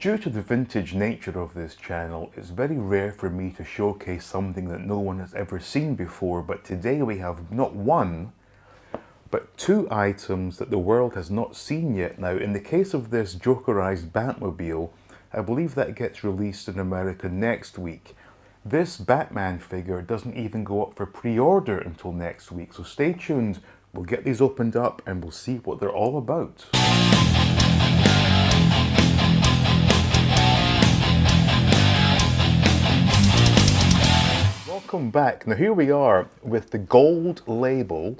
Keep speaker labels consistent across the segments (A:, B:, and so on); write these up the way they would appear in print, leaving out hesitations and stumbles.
A: Due to the vintage nature of this channel, it's very rare for me to showcase something that no one has ever seen before, but today we have not one, but two items that the world has not seen yet. Now, in the case of this Jokerized Batmobile, I believe that gets released in America next week. This Batman figure doesn't even go up for pre-order until next week, so stay tuned. We'll get these opened up and we'll see what they're all about. Welcome back. Now here we are with the gold label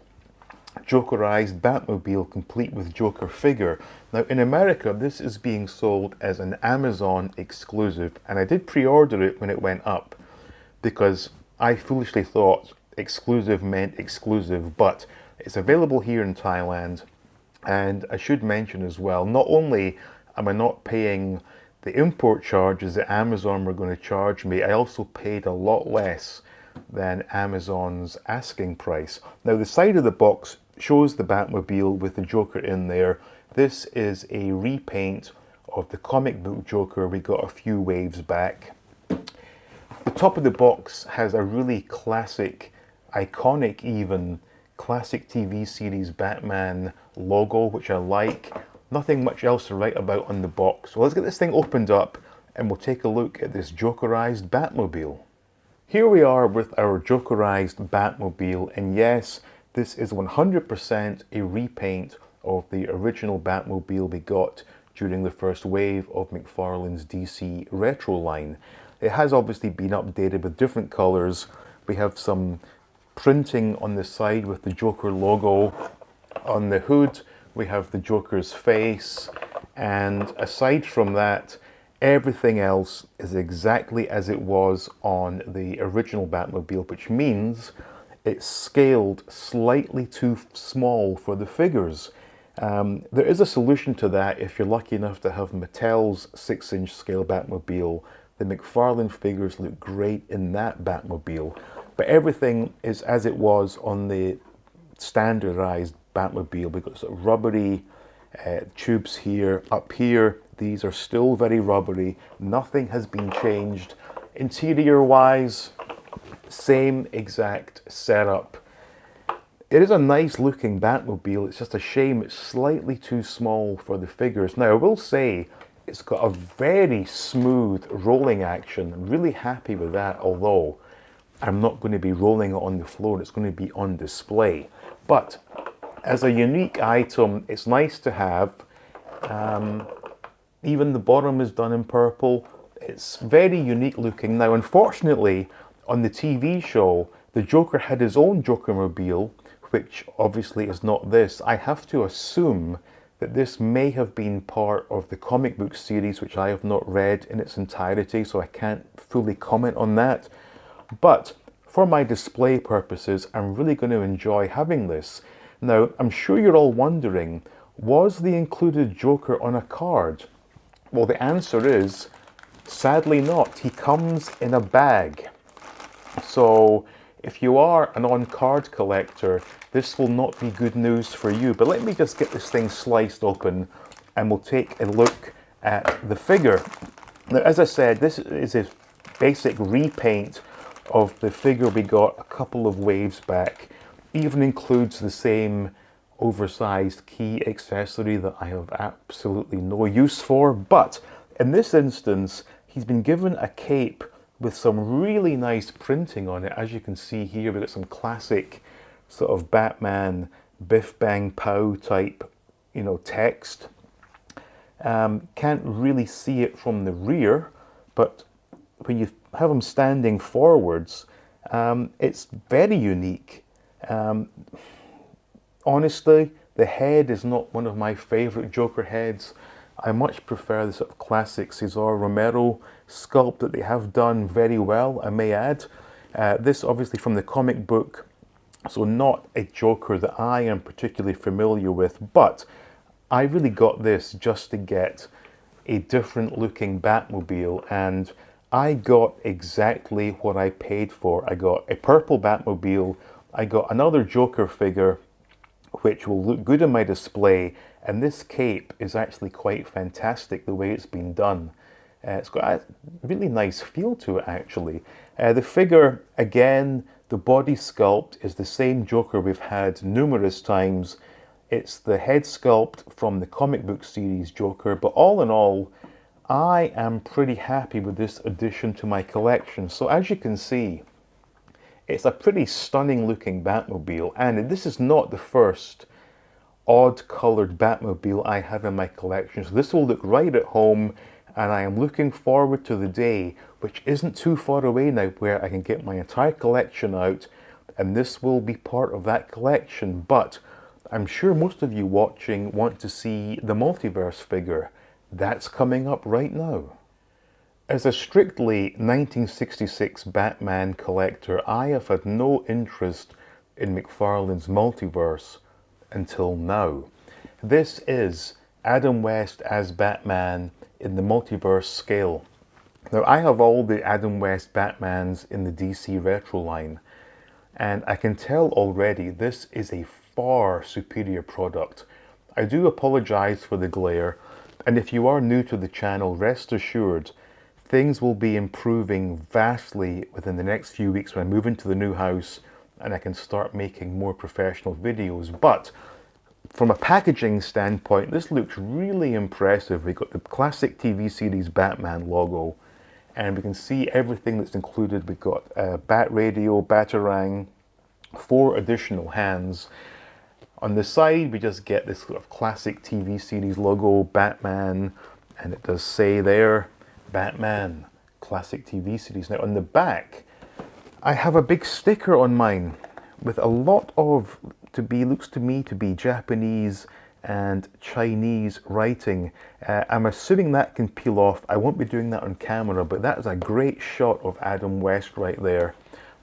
A: Jokerized Batmobile complete with Joker figure. Now in America this is being sold as an Amazon exclusive, and I did pre-order it when it went up because I foolishly thought exclusive meant exclusive, but it's available here in Thailand. And I should mention as well, not only am I not paying the import charges that Amazon were going to charge me, I also paid a lot less than Amazon's asking price. Now the side of the box shows the Batmobile with the Joker in there. This is a repaint of the comic book Joker we got a few waves back. The top of the box has a really classic, iconic even, classic TV series Batman logo, which I like. Nothing much else to write about on the box. So let's get this thing opened up and we'll take a look at this Jokerized Batmobile. Here we are with our Jokerized Batmobile, and yes, this is 100% a repaint of the original Batmobile we got during the first wave of McFarlane's DC Retro line. It has obviously been updated with different colors. We have some printing on the side with the Joker logo. On the hood, we have the Joker's face. And aside from that, everything else is exactly as it was on the original Batmobile, which means it's scaled slightly too small for the figures. There is a solution to that if you're lucky enough to have Mattel's 6-inch scale Batmobile. The McFarlane figures look great in that Batmobile, but everything is as it was on the standardized Batmobile. We've got sort of rubbery tubes here. Up here, these are still very rubbery. Nothing has been changed. Interior wise, same exact setup. It is a nice looking Batmobile. It's just a shame it's slightly too small for the figures. Now I will say, it's got a very smooth rolling action. I'm really happy with that, although I'm not going to be rolling it on the floor. It's going to be on display. But as a unique item, it's nice to have. Even the bottom is done in purple. It's very unique looking. Now, unfortunately, on the TV show, the Joker had his own Jokermobile, which obviously is not this. I have to assume that this may have been part of the comic book series, which I have not read in its entirety, so I can't fully comment on that. But for my display purposes, I'm really going to enjoy having this. Now, I'm sure you're all wondering, was the included Joker on a card? Well, the answer is, sadly not. He comes in a bag. So if you are an on-card collector, this will not be good news for you. But let me just get this thing sliced open and we'll take a look at the figure. Now, as I said, this is a basic repaint of the figure we got a couple of waves back. Even includes the same oversized key accessory that I have absolutely no use for. But in this instance, he's been given a cape with some really nice printing on it. As you can see here, we've got some classic sort of Batman biff bang pow type, text. Can't really see it from the rear, but when you have him standing forwards, it's very unique. Honestly, the head is not one of my favorite Joker heads. I much prefer the sort of classic Cesar Romero sculpt that they have done very well, I may add. This obviously from the comic book, so not a Joker that I am particularly familiar with, but I really got this just to get a different looking Batmobile, and I got exactly what I paid for. I got a purple Batmobile, I got another Joker figure, which will look good in my display, and this cape is actually quite fantastic the way it's been done. It's got a really nice feel to it, actually. The figure, again, the body sculpt is the same Joker we've had numerous times. It's the head sculpt from the comic book series Joker, but all in all, I am pretty happy with this addition to my collection. So as you can see, it's a pretty stunning looking Batmobile, and this is not the first odd coloured Batmobile I have in my collection. So this will look right at home, and I am looking forward to the day, which isn't too far away now, where I can get my entire collection out, and this will be part of that collection. But I'm sure most of you watching want to see the Multiverse figure. That's coming up right now. As a strictly 1966 Batman collector, I have had no interest in McFarlane's Multiverse until now. This is Adam West as Batman in the Multiverse scale. Now, I have all the Adam West Batmans in the DC Retro line, and I can tell already this is a far superior product. I do apologize for the glare, and if you are new to the channel, rest assured things will be improving vastly within the next few weeks when I move into the new house and I can start making more professional videos. But from a packaging standpoint, this looks really impressive. We've got the classic TV series Batman logo, and we can see everything that's included. We've got a bat radio, batarang, 4 additional hands. On the side, we just get this sort of classic TV series logo, Batman, and it does say there, Batman, classic TV series. Now on the back, I have a big sticker on mine with a lot of, looks to me to be Japanese and Chinese writing. I'm assuming that can peel off. I won't be doing that on camera, but that is a great shot of Adam West right there.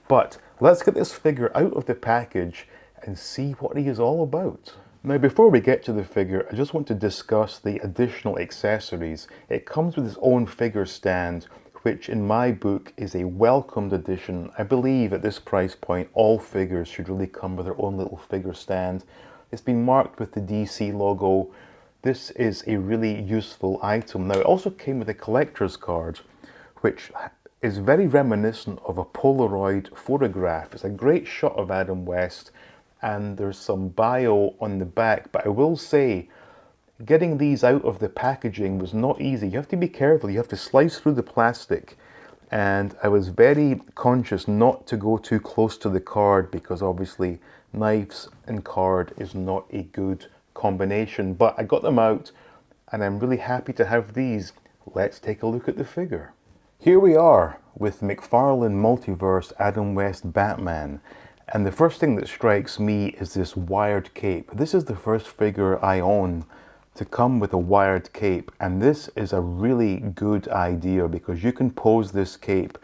A: But let's get this figure out of the package and see what he is all about. Now, before we get to the figure, I just want to discuss the additional accessories. It comes with its own figure stand, which in my book is a welcomed addition. I believe at this price point, all figures should really come with their own little figure stand. It's been marked with the DC logo. This is a really useful item. Now, it also came with a collector's card, which is very reminiscent of a Polaroid photograph. It's a great shot of Adam West, and there's some bio on the back, but I will say getting these out of the packaging was not easy. You have to be careful. You have to slice through the plastic, and I was very conscious not to go too close to the card because obviously knives and card is not a good combination. But I got them out, and I'm really happy to have these. Let's take a look at the figure. Here we are with McFarlane Multiverse Adam West Batman. And the first thing that strikes me is this wired cape. This is the first figure I own to come with a wired cape, and this is a really good idea because you can pose this cape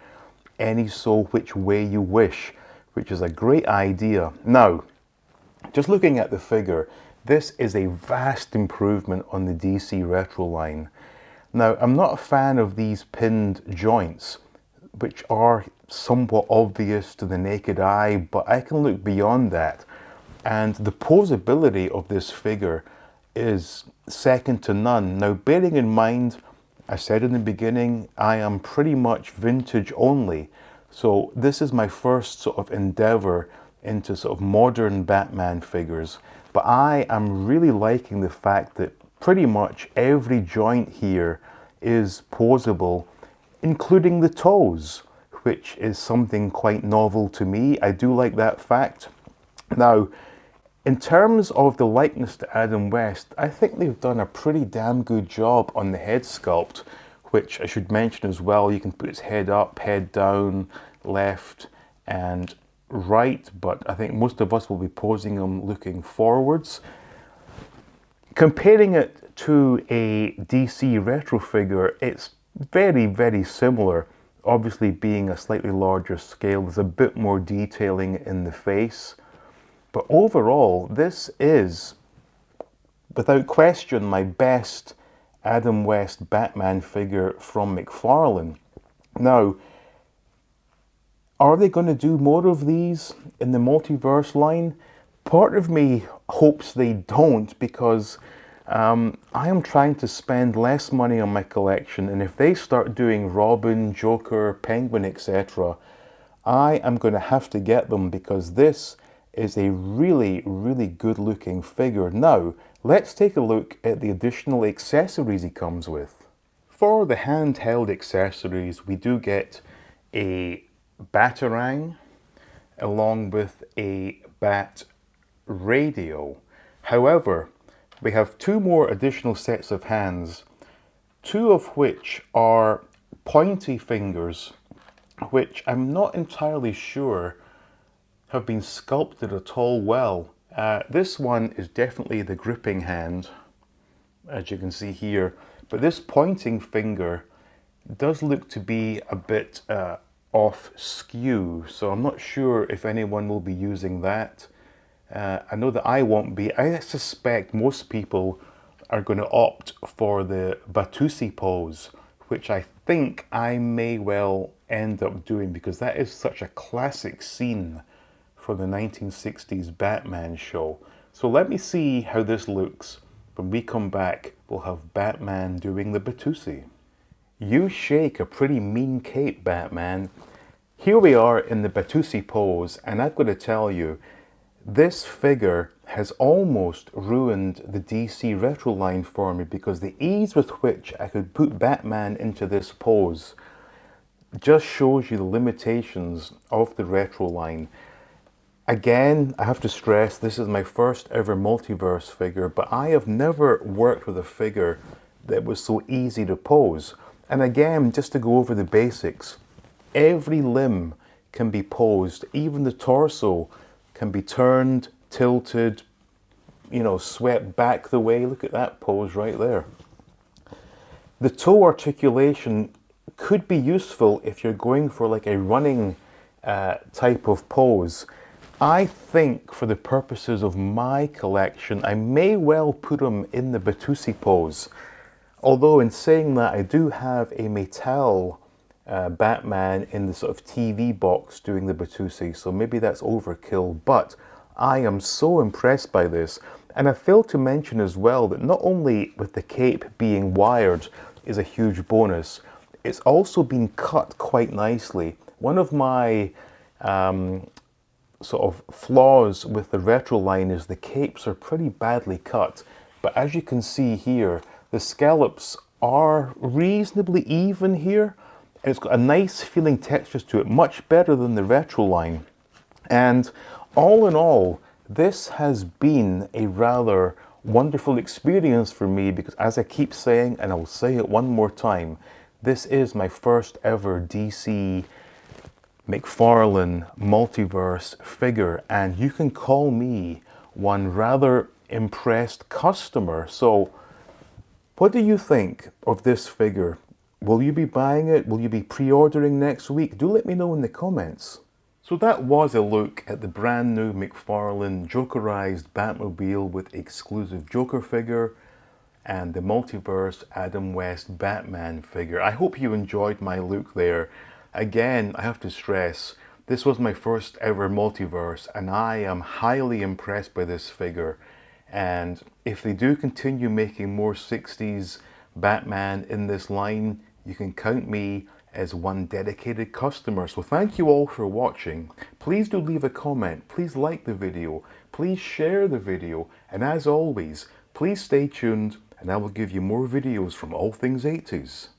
A: any so which way you wish, which is a great idea. Now, just looking at the figure, this is a vast improvement on the DC Retro line. Now, I'm not a fan of these pinned joints, which are somewhat obvious to the naked eye, but I can look beyond that. And the posability of this figure is second to none. Now, bearing in mind, I said in the beginning, I am pretty much vintage only. So this is my first sort of endeavor into sort of modern Batman figures. But I am really liking the fact that pretty much every joint here is posable, including the toes, which is something quite novel to me. I do like that fact. Now, in terms of the likeness to Adam West, I think they've done a pretty damn good job on the head sculpt, which I should mention as well. You can put his head up, head down, left and right, but I think most of us will be posing him looking forwards. Comparing it to a DC Retro figure, it's very, very similar. Obviously being a slightly larger scale, there's a bit more detailing in the face. But overall, this is, without question, my best Adam West Batman figure from McFarlane. Now, are they going to do more of these in the Multiverse line? Part of me hopes they don't, because I am trying to spend less money on my collection, and if they start doing Robin, Joker, Penguin, etc., I am going to have to get them because this is a really, really good looking figure. Now, let's take a look at the additional accessories he comes with. For the handheld accessories, we do get a Batarang along with a Bat radio. However, we have two more additional sets of hands, two of which are pointy fingers, which I'm not entirely sure have been sculpted at all well. This one is definitely the gripping hand, as you can see here, but this pointing finger does look to be a bit off skew, so I'm not sure if anyone will be using that. I know that I won't be. I suspect most people are going to opt for the Batusi pose, which I think I may well end up doing because that is such a classic scene for the 1960s Batman show. So let me see how this looks. When we come back, we'll have Batman doing the Batusi. You shake a pretty mean cape, Batman. Here we are in the Batusi pose, and I've got to tell you, this figure has almost ruined the DC retro line for me because the ease with which I could put Batman into this pose just shows you the limitations of the retro line. Again, I have to stress, this is my first ever multiverse figure, but I have never worked with a figure that was so easy to pose. And again, just to go over the basics, every limb can be posed, even the torso can be turned, tilted, you know, swept back the way. Look at that pose right there. The toe articulation could be useful if you're going for like a running type of pose. I think for the purposes of my collection, I may well put him in the Batusi pose. Although in saying that, I do have a Mattel Batman in the sort of TV box doing the Batusi, so maybe that's overkill, but I am so impressed by this. And I failed to mention as well that not only with the cape being wired is a huge bonus, it's also been cut quite nicely. One of my sort of flaws with the retro line is the capes are pretty badly cut, but as you can see here, the scallops are reasonably even here, and it's got a nice feeling texture to it, much better than the retro line. And all in all, this has been a rather wonderful experience for me because, as I keep saying, and I'll say it one more time, this is my first ever DC McFarlane Multiverse figure, and you can call me one rather impressed customer. So what do you think of this figure? Will you be buying it? Will you be pre-ordering next week? Do let me know in the comments. So that was a look at the brand new McFarlane Jokerized Batmobile with exclusive Joker figure and the Multiverse Adam West Batman figure. I hope you enjoyed my look there. Again, I have to stress, this was my first ever multiverse and I am highly impressed by this figure. And if they do continue making more 60s Batman in this line, you can count me as one dedicated customer. So thank you all for watching. Please do leave a comment, please like the video, please share the video, and as always, please stay tuned and I will give you more videos from all things 80s.